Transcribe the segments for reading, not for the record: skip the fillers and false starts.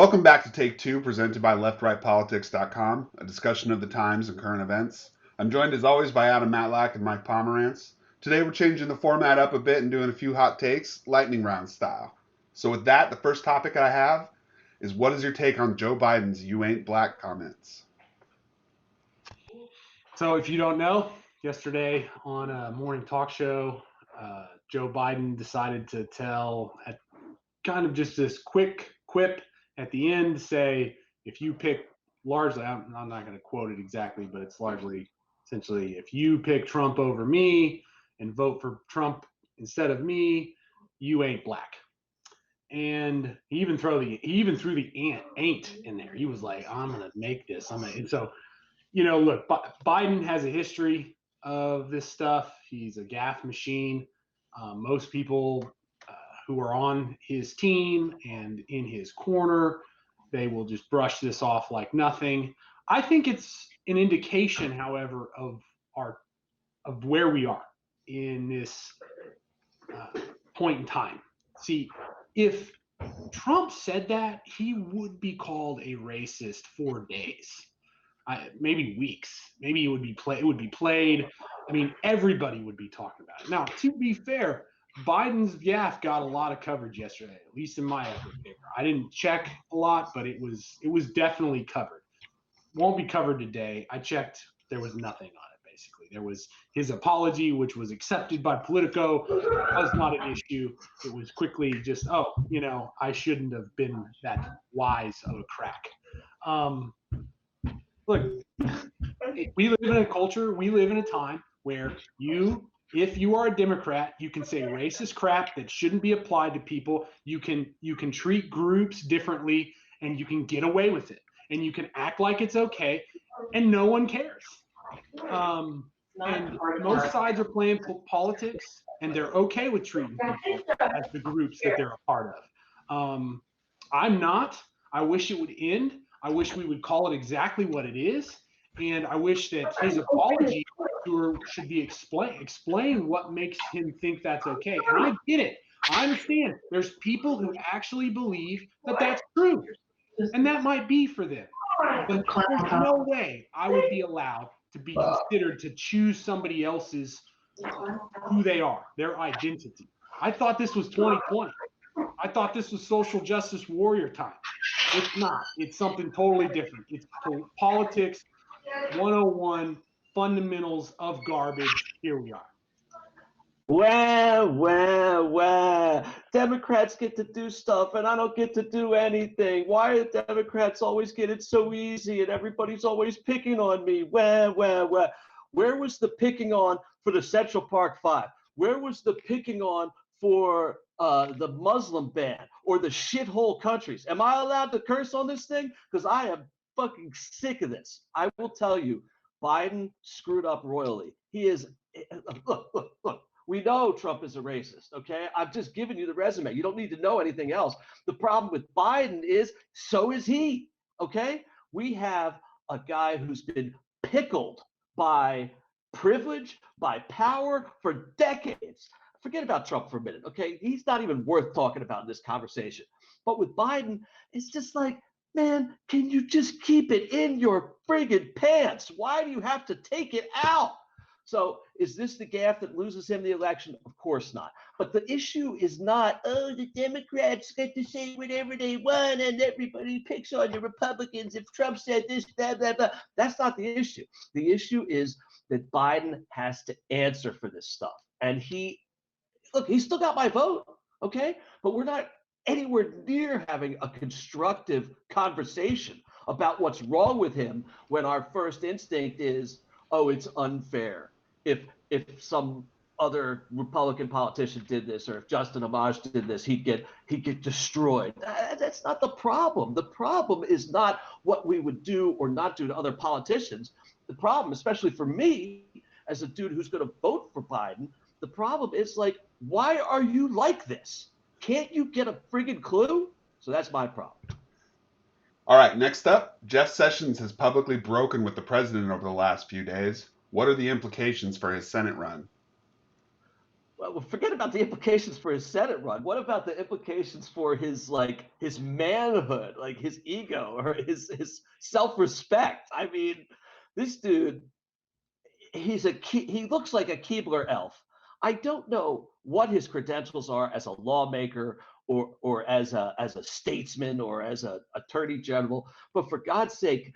Welcome back to Take Two, presented by LeftRightPolitics.com, a discussion of the times and current events. I'm joined as always by Adam Matlack and Mike Pomerantz. Today we're changing the format up a bit and doing a few hot takes, lightning round style. So with that, the first topic I have is what is your take on Joe Biden's "You ain't black" comments? So if you don't know, yesterday on a morning talk show, Joe Biden decided to tell kind of just this quick quip at the end, say, if you pick largely, I'm not going to quote it exactly, but it's largely essentially, if you pick Trump over me and vote for Trump instead of me, you ain't black. And he even threw the ain't in there. He was like, I'm gonna make this. And so look, Biden has a history of this stuff. He's a gaffe machine. Most people who are on his team and in his corner, they will just brush this off like nothing. I think it's an indication, however, of where we are in this point in time. See, if Trump said that, he would be called a racist for days. Maybe weeks. Maybe it would be played. I mean, everybody would be talking about it. Now, to be fair, Biden's gaffe got a lot of coverage yesterday, at least in my echo chamber. I didn't check a lot, but it was definitely covered. Won't be covered today. I checked. There was nothing on it. Basically, there was his apology, which was accepted by Politico. It was not an issue. It was quickly just, I shouldn't have been that wise of a crack. Look, we live in a culture, we live in a time where if you are a Democrat, you can say racist crap that shouldn't be applied to people. You can treat groups differently, and you can get away with it, and you can act like it's okay, and no one cares. And most sides are playing politics, and they're okay with treating people as the groups that they're a part of. I'm not. I wish it would end. I wish we would call it exactly what it is. And I wish that his apology should be explain what makes him think that's okay. And I get it. I understand. There's people who actually believe that that's true. And that might be for them. But there's no way I would be allowed to be considered to choose somebody else's who they are, their identity. I thought this was 2020. I thought this was social justice warrior time. It's not. It's something totally different. It's politics 101, fundamentals of garbage. Here we are. Well. Democrats get to do stuff and I don't get to do anything. Why do Democrats always get it so easy and everybody's always picking on me? Well. Where was the picking on for the Central Park Five? Where was the picking on for the Muslim ban or the shithole countries? Am I allowed to curse on this thing? Because I am fucking sick of this. I will tell you, Biden screwed up royally. He is, look. We know Trump is a racist, okay? I've just given you the resume. You don't need to know anything else. The problem with Biden is so is he, okay? We have a guy who's been pickled by privilege, by power for decades. Forget about Trump for a minute, okay? He's not even worth talking about in this conversation. But with Biden, it's just like, man, can you just keep it in your friggin' pants? Why do you have to take it out? So is this the gaffe that loses him the election? Of course not. But the issue is not, oh, the Democrats get to say whatever they want and everybody picks on the Republicans if Trump said this, blah, blah, blah. That's not the issue. The issue is that Biden has to answer for this stuff. And he still got my vote, okay? But we're not anywhere near having a constructive conversation about what's wrong with him when our first instinct is, oh, it's unfair. If some other Republican politician did this, or if Justin Amash did this, he'd get destroyed. That's not the problem. The problem is not what we would do or not do to other politicians. The problem, especially for me, as a dude who's going to vote for Biden, the problem is like, why are you like this? Can't you get a friggin' clue? So that's my problem. All right, next up, Jeff Sessions has publicly broken with the president over the last few days. What are the implications for his Senate run? Well, forget about the implications for his Senate run. What about the implications for his manhood, like his ego or his self-respect? I mean, this dude, he looks like a Keebler elf. I don't know what his credentials are as a lawmaker or as a statesman or as a attorney general, but for God's sake,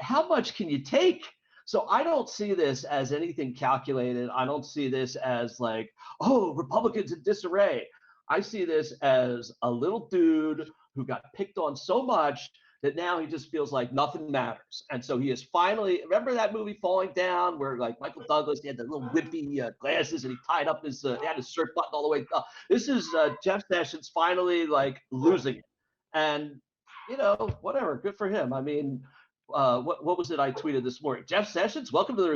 how much can you take? So I don't see this as anything calculated. I don't see this as like, oh, Republicans in disarray. I see this as a little dude who got picked on so much that now he just feels like nothing matters. And so he is finally, remember that movie Falling Down where like Michael Douglas, he had the little wimpy glasses and he tied up he had his shirt button all the way up. This is Jeff Sessions finally like losing it. And, whatever, good for him. I mean, what was it I tweeted this morning? Jeff Sessions, welcome to the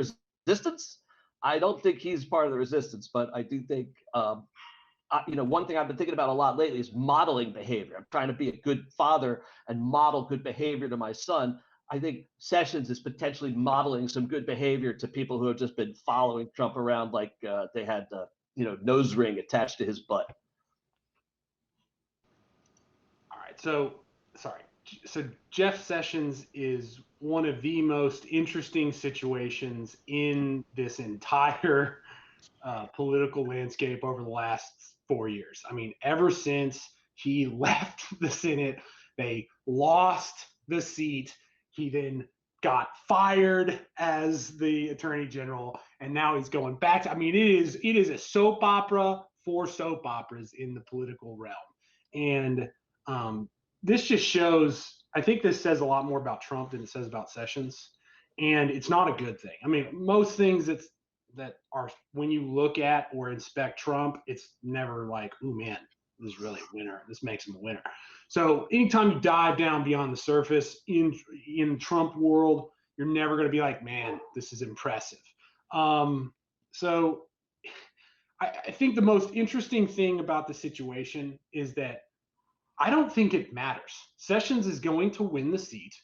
resistance. I don't think he's part of the resistance, but I do think one thing I've been thinking about a lot lately is modeling behavior. I'm trying to be a good father and model good behavior to my son. I think Sessions is potentially modeling some good behavior to people who have just been following Trump around like they had nose ring attached to his butt. All right. So Jeff Sessions is one of the most interesting situations in this entire political landscape over the last 4 years. I mean, ever since he left the Senate, they lost the seat. He then got fired as the attorney general, and now he's going back. I mean, it is a soap opera for soap operas in the political realm, and this just shows. I think this says a lot more about Trump than it says about Sessions, and it's not a good thing. I mean, most things that are when you look at or inspect Trump, it's never like, oh man, this is really a winner. This makes him a winner. So anytime you dive down beyond the surface in Trump world, you're never going to be like, man, this is impressive. So I think the most interesting thing about the situation is that I don't think it matters. Sessions is going to win the seat.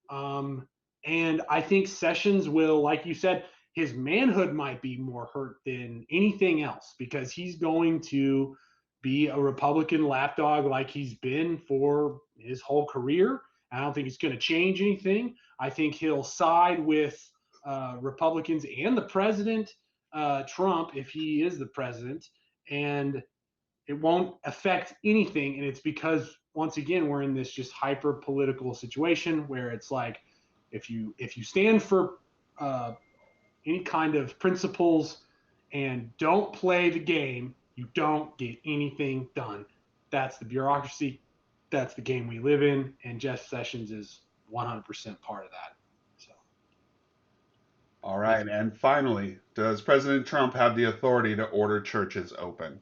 And I think Sessions will, like you said, his manhood might be more hurt than anything else because he's going to be a Republican lapdog like he's been for his whole career. I don't think it's going to change anything. I think he'll side with Republicans and the president, Trump, if he is the president. And it won't affect anything. And it's because, once again, we're in this just hyper political situation where it's like, if you stand for any kind of principles and don't play the game, you don't get anything done. That's the bureaucracy. That's the game we live in. And Jeff Sessions is 100% part of that. So. All right. And finally, does President Trump have the authority to order churches open?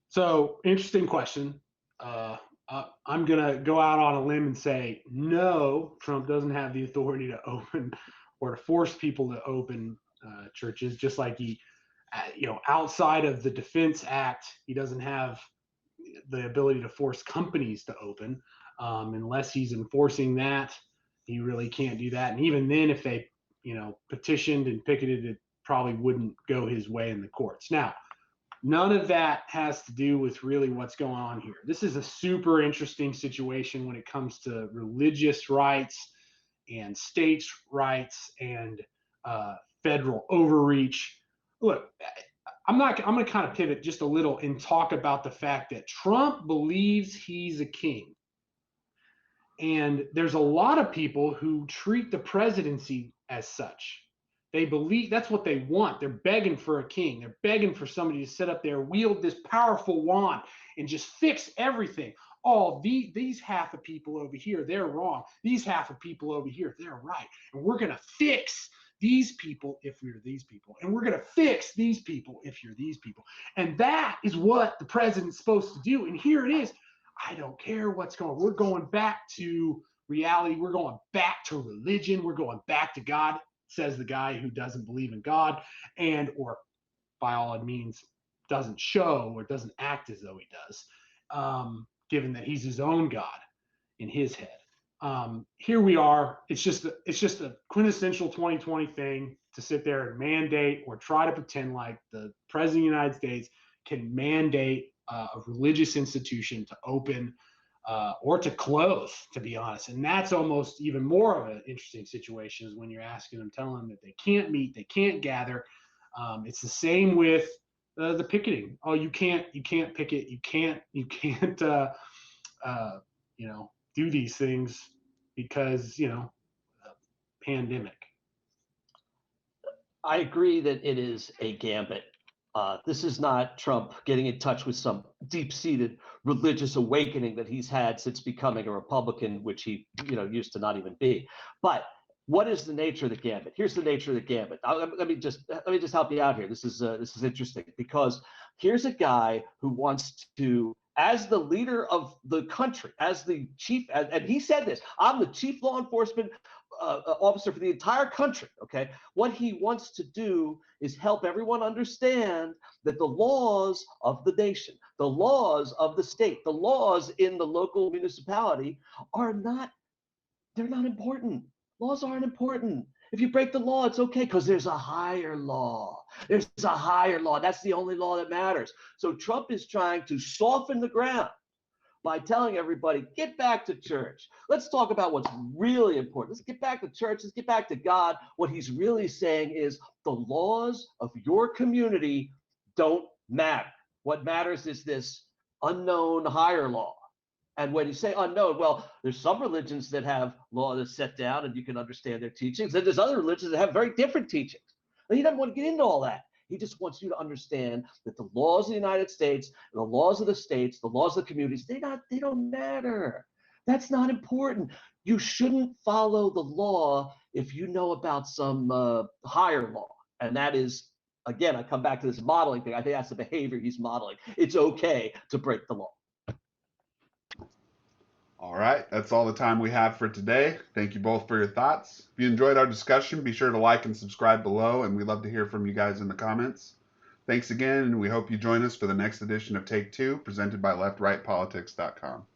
So, interesting question. I'm going to go out on a limb and say, no, Trump doesn't have the authority to open or to force people to open churches, just like he, outside of the Defense Act, he doesn't have the ability to force companies to open unless he's enforcing that. He really can't do that. And even then, if they, petitioned and picketed, it probably wouldn't go his way in the courts. Now, none of that has to do with really what's going on here. This is a super interesting situation when it comes to religious rights and states' rights and federal overreach. Look, I'm going to kind of pivot just a little and talk about the fact that Trump believes he's a king. And there's a lot of people who treat the presidency as such. They believe that's what they want. They're begging for a king. They're begging for somebody to sit up there, wield this powerful wand, and just fix everything. Oh, these half of people over here, they're wrong. These half of people over here, they're right. And we're going to fix these people if we're these people. And we're going to fix these people if you're these people. And that is what the president's supposed to do. And here it is. I don't care what's going on. We're going back to reality. We're going back to religion. We're going back to God, says the guy who doesn't believe in God and, or by all means, doesn't show or doesn't act as though he does, given that he's his own God in his head. Here we are. It's just a quintessential 2020 thing to sit there and mandate or try to pretend like the president of the United States can mandate a religious institution to open or to close, to be honest. And that's almost even more of an interesting situation is when you're asking them, telling them that they can't meet, they can't gather. It's the same with the picketing. Oh, you can't picket, you can't do these things because pandemic. I agree that it is a gambit. This is not Trump getting in touch with some deep-seated religious awakening that he's had since becoming a Republican, which he, used to not even be. But what is the nature of the gambit? Here's the nature of the gambit. Let me just help you out here. This is interesting because here's a guy who wants to, as the leader of the country, as the chief, and he said this: I'm the chief law enforcement officer for the entire country. Okay, what he wants to do is help everyone understand that the laws of the nation, the laws of the state, the laws in the local municipality they're not important. Laws aren't important. If you break the law, it's okay because there's a higher law. There's a higher law. That's the only law that matters. So Trump is trying to soften the ground by telling everybody, get back to church. Let's talk about what's really important. Let's get back to church. Let's get back to God. What he's really saying is the laws of your community don't matter. What matters is this unknown higher law. And when you say unknown, well, there's some religions that have law that's set down and you can understand their teachings. And there's other religions that have very different teachings. And he doesn't want to get into all that. He just wants you to understand that the laws of the United States, the laws of the states, the laws of the communities, they don't matter. That's not important. You shouldn't follow the law if you know about some higher law. And that is, again, I come back to this modeling thing. I think that's the behavior he's modeling. It's okay to break the law. All right, that's all the time we have for today. Thank you both for your thoughts. If you enjoyed our discussion, be sure to like and subscribe below, and we'd love to hear from you guys in the comments. Thanks again, and we hope you join us for the next edition of Take Two, presented by leftrightpolitics.com.